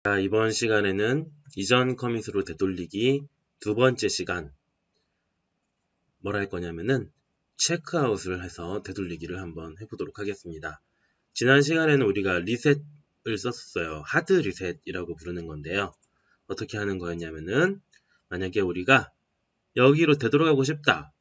자, 이번 시간에는 이전 커밋으로 되돌리기 두 번째 시간 뭘 할 거냐면은 체크아웃을 해서 되돌리기를 한번 해보도록 하겠습니다. 지난 시간에는 우리가 리셋을 썼어요. 하드 리셋이라고 부르는 건데요. 어떻게 하는 거였냐면은 만약에 우리가 여기로 되돌아가고 싶다.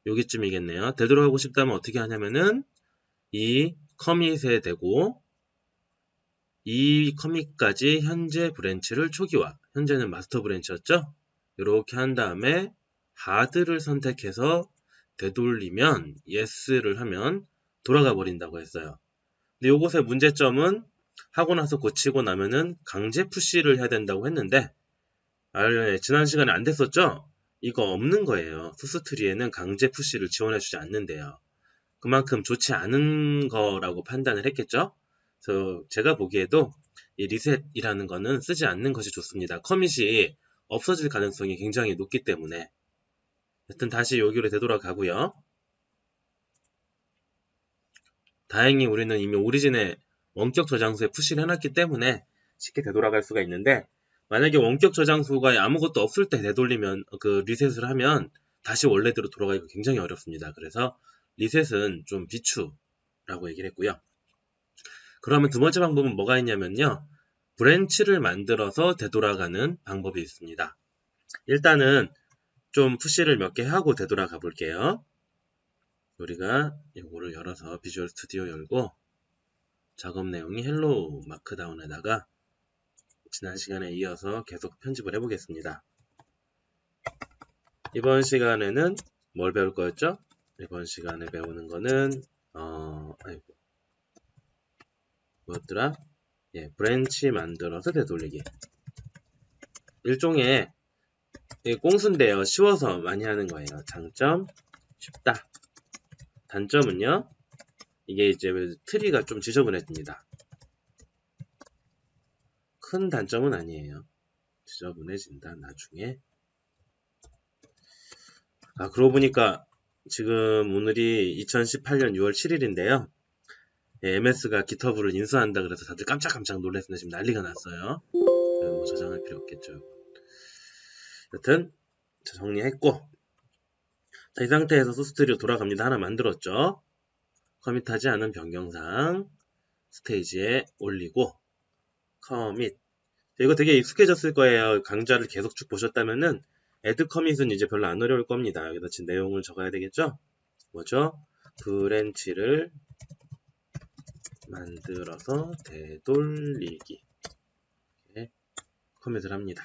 여기쯤이겠네요. 되돌아가고 싶다면 어떻게 하냐면은 이 커밋에 대고 이 커밋까지 현재 브랜치를 초기화, 현재는 마스터 브랜치였죠? 이렇게 한 다음에 하드를 선택해서 되돌리면 yes를 하면 돌아가 버린다고 했어요. 근데 요것의 문제점은 하고 나서 고치고 나면은 강제 푸시를 해야 된다고 했는데 지난 시간에 안 됐었죠? 이거 없는 거예요. 소스트리에는 강제 푸시를 지원해주지 않는데요. 그만큼 좋지 않은 거라고 판단을 했겠죠? 그래서 제가 보기에도 이 리셋이라는 거는 쓰지 않는 것이 좋습니다. 커밋이 없어질 가능성이 굉장히 높기 때문에. 여튼 다시 여기로 되돌아가고요. 다행히 우리는 이미 오리진에 원격 저장소에 푸시를 해놨기 때문에 쉽게 되돌아갈 수가 있는데, 만약에 원격 저장소가 아무것도 없을 때 되돌리면 그 리셋을 하면 다시 원래대로 돌아가기가 굉장히 어렵습니다. 그래서 리셋은 좀 비추라고 얘기를 했고요. 그러면 두 번째 방법은 뭐가 있냐면요. 브랜치를 만들어서 되돌아가는 방법이 있습니다. 일단은 좀 푸시를 몇 개 하고 되돌아가 볼게요. 우리가 이거를 열어서 비주얼 스튜디오 열고 작업 내용이 헬로우 마크다운에다가 지난 시간에 이어서 계속 편집을 해보겠습니다. 이번 시간에는 뭘 배울 거였죠? 이번 시간에 배우는 거는 뭐였더라? 예, 브랜치 만들어서 되돌리기. 일종의 꽁수인데요. 쉬워서 많이 하는 거예요. 장점, 쉽다. 단점은요. 이게 이제 트리가 좀 지저분해집니다. 큰 단점은 아니에요. 지저분해진다. 나중에. 그러고 보니까 지금 오늘이 2018년 6월 7일인데요. MS가 GitHub를 인수한다 그래서 다들 깜짝깜짝 놀랐습니다. 지금 난리가 났어요. 뭐 저장할 필요 없겠죠. 여튼 정리했고, 자, 이 상태에서 소스트리오 돌아갑니다. 하나 만들었죠. 커밋하지 않은 변경사항 스테이지에 올리고 커밋. 이거 되게 익숙해졌을 거예요. 강좌를 계속 쭉 보셨다면은 애드 커밋은 이제 별로 안 어려울 겁니다. 여기다 지금 내용을 적어야 되겠죠? 뭐죠? 브랜치를 만들어서 되돌리기. 이렇게 커밋을 합니다.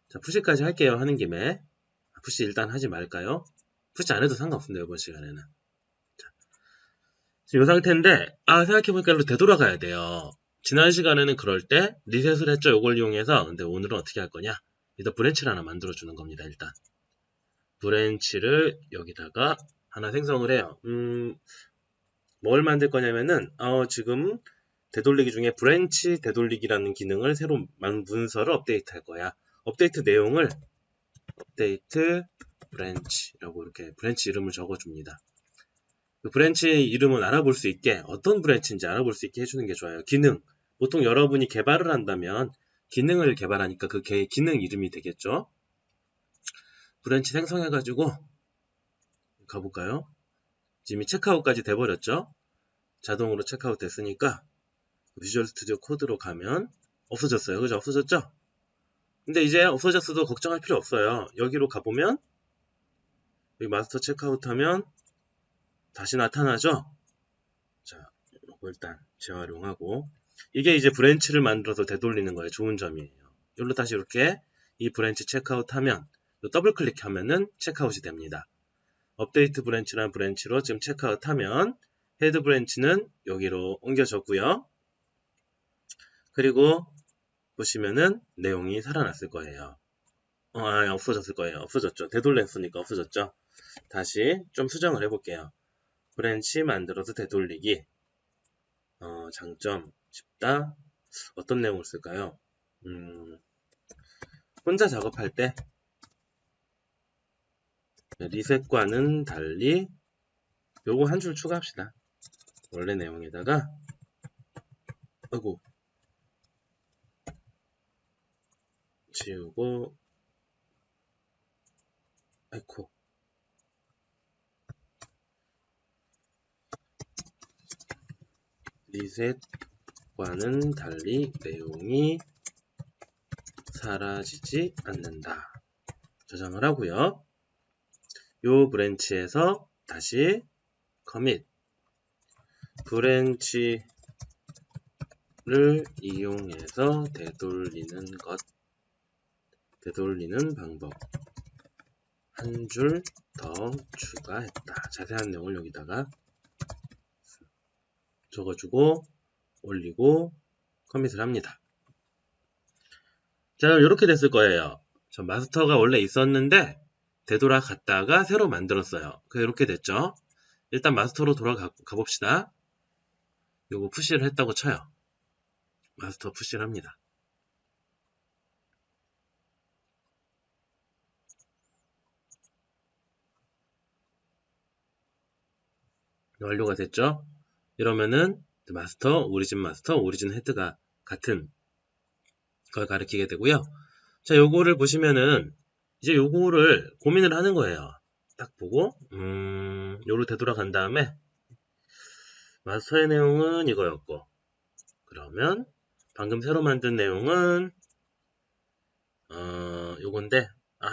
자, 푸시까지 할게요. 하는 김에. 푸시 일단 하지 말까요? 푸시 안 해도 상관없습니다. 이번 시간에는. 자, 지금 이 상태인데, 생각해보니까 이로 되돌아가야 돼요. 지난 시간에는 그럴 때 리셋을 했죠. 이걸 이용해서. 근데 오늘은 어떻게 할 거냐? 일단 브랜치를 하나 만들어주는 겁니다. 일단. 브랜치를 여기다가 하나 생성을 해요. 뭘 만들 거냐면은, 지금 되돌리기 중에 브랜치 되돌리기라는 기능을 새로 문서를 업데이트 할 거야. 업데이트 내용을 업데이트 브랜치라고 이렇게 브랜치 이름을 적어줍니다. 그 브랜치 이름은 알아볼 수 있게, 어떤 브랜치인지 알아볼 수 있게 해주는 게 좋아요. 기능. 보통 여러분이 개발을 한다면 기능을 개발하니까 그 기능 이름이 되겠죠. 브랜치 생성해가지고 가볼까요? 지금 체크아웃까지 돼버렸죠. 자동으로 체크아웃 됐으니까 비주얼 스튜디오 코드로 가면 없어졌어요. 그죠? 없어졌죠? 근데 이제 없어졌어도 걱정할 필요 없어요. 여기로 가보면 여기 마스터 체크아웃 하면 다시 나타나죠? 자, 이거 일단 재활용하고 이게 이제 브랜치를 만들어서 되돌리는 거예요. 좋은 점이에요. 여기로 다시 이렇게 이 브랜치 체크아웃 하면 더블 클릭하면은 체크아웃이 됩니다. 업데이트 브랜치라는 브랜치로 지금 체크아웃 하면 헤드 브랜치는 여기로 옮겨졌고요. 그리고 보시면은 내용이 살아났을 거예요. 없어졌을 거예요. 없어졌죠. 되돌렸으니까 없어졌죠. 다시 좀 수정을 해볼게요. 브랜치 만들어서 되돌리기. 장점 쉽다. 어떤 내용을 쓸까요? 혼자 작업할 때 리셋과는 달리 요거 한 줄 추가합시다. 원래 내용에다가 지우고 에코 리셋과는 달리 내용이 사라지지 않는다. 저장을 하고요. 요 브랜치에서 다시 commit 브랜치를 이용해서 되돌리는 방법 한 줄 더 추가했다. 자세한 내용을 여기다가 적어주고 올리고 커밋을 합니다. 자, 이렇게 됐을 거예요. 저 마스터가 원래 있었는데 되돌아갔다가 새로 만들었어요. 이렇게 됐죠. 일단 마스터로 돌아가 봅시다. 요거 푸시를 했다고 쳐요. 마스터 푸시를 합니다. 완료가 됐죠. 이러면은 마스터, 오리진 마스터, 오리진 헤드가 같은 걸 가리키게 되고요. 자, 요거를 보시면은 이제 요거를 고민을 하는 거예요. 딱 보고 요로 되돌아간 다음에 마스터의 내용은 이거였고, 그러면 방금 새로 만든 내용은 요건데,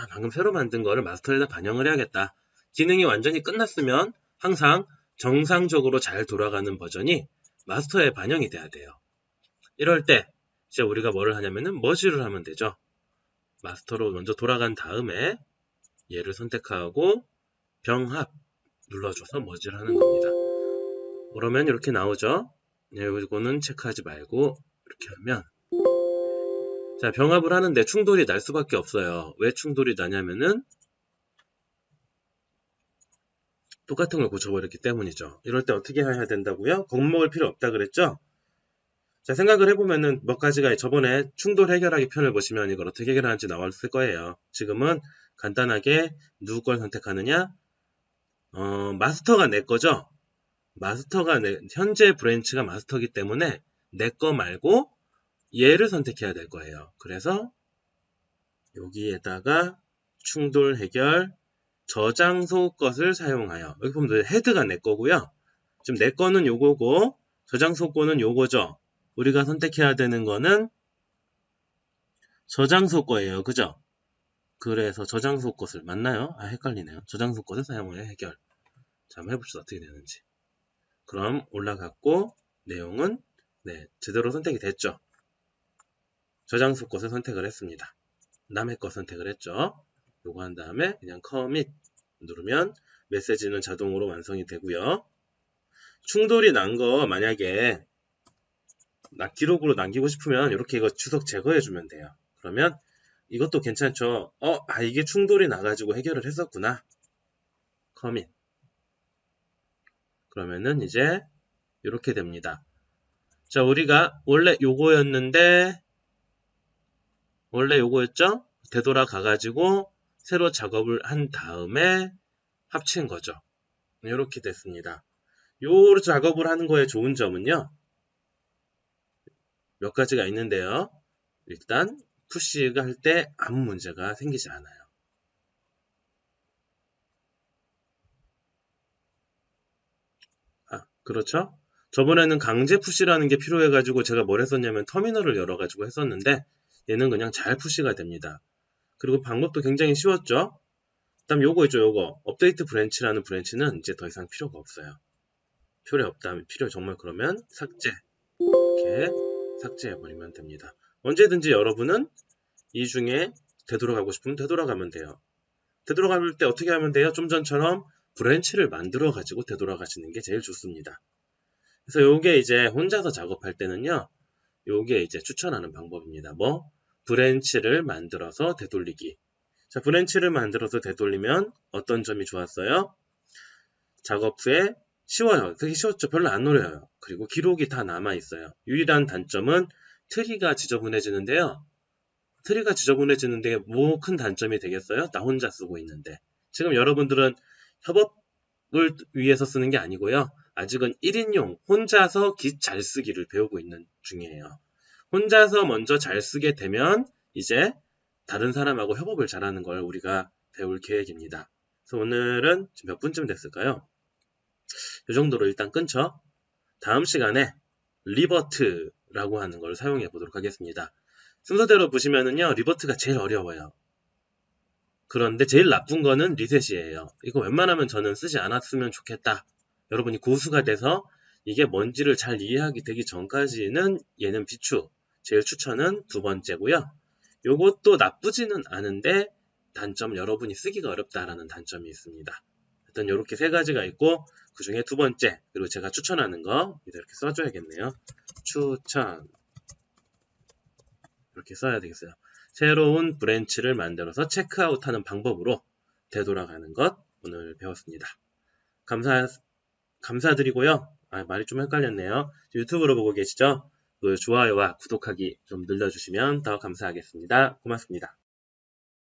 방금 새로 만든 거를 마스터에다 반영을 해야겠다. 기능이 완전히 끝났으면 항상 정상적으로 잘 돌아가는 버전이 마스터에 반영이 돼야 돼요. 이럴 때 이제 우리가 뭐를 하냐면은 머지를 하면 되죠. 마스터로 먼저 돌아간 다음에 얘를 선택하고 병합 눌러줘서 머지를 하는 겁니다. 그러면 이렇게 나오죠. 이거는 체크하지 말고 이렇게 하면, 자, 병합을 하는데 충돌이 날 수밖에 없어요. 왜 충돌이 나냐면은 똑같은 걸 고쳐버렸기 때문이죠. 이럴 때 어떻게 해야 된다고요? 겁먹을 필요 없다 그랬죠? 자, 생각을 해보면은 몇 가지가, 저번에 충돌 해결하기 편을 보시면 이걸 어떻게 해결하는지 나왔을 거예요. 지금은 간단하게 누구 걸 선택하느냐? 마스터가 내 거죠? 마스터가 현재 브랜치가 마스터이기 때문에 내 거 말고 얘를 선택해야 될 거예요. 그래서 여기에다가 충돌 해결 저장소 것을 사용하여, 여기 보면 헤드가 내 거고요. 지금 내 거는 요거고 저장소 거는 요거죠. 우리가 선택해야 되는 거는 저장소 거예요. 그죠? 그래서 저장소 것을, 맞나요? 헷갈리네요. 저장소 것을 사용하여 해결. 자, 한번 해봅시다. 어떻게 되는지. 그럼 올라갔고 내용은 제대로 선택이 됐죠. 저장소 것을 선택을 했습니다. 남의 것 선택을 했죠. 요거 한 다음에 그냥 commit 누르면 메시지는 자동으로 완성이 되고요. 충돌이 난 거 만약에 기록으로 남기고 싶으면 이렇게 이거 주석 제거해 주면 돼요. 그러면 이것도 괜찮죠. 이게 충돌이 나가지고 해결을 했었구나. commit. 그러면은 이제 이렇게 됩니다. 자, 우리가 원래 요거였는데, 원래 요거였죠? 되돌아가가지고 새로 작업을 한 다음에 합친 거죠. 이렇게 됐습니다. 요 작업을 하는 거에 좋은 점은요, 몇 가지가 있는데요. 일단 푸시가 할 때 아무 문제가 생기지 않아요. 그렇죠? 저번에는 강제 푸시라는 게 필요해가지고 제가 뭘 했었냐면 터미널을 열어가지고 했었는데, 얘는 그냥 잘 푸시가 됩니다. 그리고 방법도 굉장히 쉬웠죠? 그다음 요거 있죠, 요거. 업데이트 브랜치라는 브랜치는 이제 더 이상 필요가 없어요. 필요 없다면, 정말 그러면 삭제. 이렇게 삭제해버리면 됩니다. 언제든지 여러분은 이 중에 되돌아가고 싶으면 되돌아가면 돼요. 되돌아갈 때 어떻게 하면 돼요? 좀 전처럼 브랜치를 만들어 가지고 되돌아가시는 게 제일 좋습니다. 그래서 요게 이제 혼자서 작업할 때는요, 요게 이제 추천하는 방법입니다. 브랜치를 만들어서 되돌리기. 자, 브랜치를 만들어서 되돌리면 어떤 점이 좋았어요? 작업 후에 쉬워요. 되게 쉬웠죠. 별로 안 어려워요. 그리고 기록이 다 남아있어요. 유일한 단점은 트리가 지저분해지는데요. 트리가 지저분해지는데 뭐 큰 단점이 되겠어요? 나 혼자 쓰고 있는데. 지금 여러분들은 협업을 위해서 쓰는 게 아니고요. 아직은 1인용 혼자서 잘 쓰기를 배우고 있는 중이에요. 혼자서 먼저 잘 쓰게 되면 이제 다른 사람하고 협업을 잘하는 걸 우리가 배울 계획입니다. 그래서 오늘은 지금 몇 분쯤 됐을까요? 이 정도로 일단 끊죠. 다음 시간에 리버트라고 하는 걸 사용해 보도록 하겠습니다. 순서대로 보시면은요, 리버트가 제일 어려워요. 그런데 제일 나쁜 거는 리셋이에요. 이거 웬만하면 저는 쓰지 않았으면 좋겠다. 여러분이 고수가 돼서 이게 뭔지를 잘 이해하게 되기 전까지는 얘는 비추. 제일 추천은 두 번째고요. 요것도 나쁘지는 않은데 단점 여러분이 쓰기가 어렵다라는 단점이 있습니다. 일단 이렇게 세 가지가 있고 그 중에 두 번째 그리고 제가 추천하는 거 이렇게 써줘야겠네요. 추천 이렇게 써야 되겠어요. 새로운 브랜치를 만들어서 체크아웃하는 방법으로 되돌아가는 것 오늘 배웠습니다. 감사드리고요. 말이 좀 헷갈렸네요. 유튜브로 보고 계시죠? 그 좋아요와 구독하기 좀 눌러주시면 더 감사하겠습니다. 고맙습니다.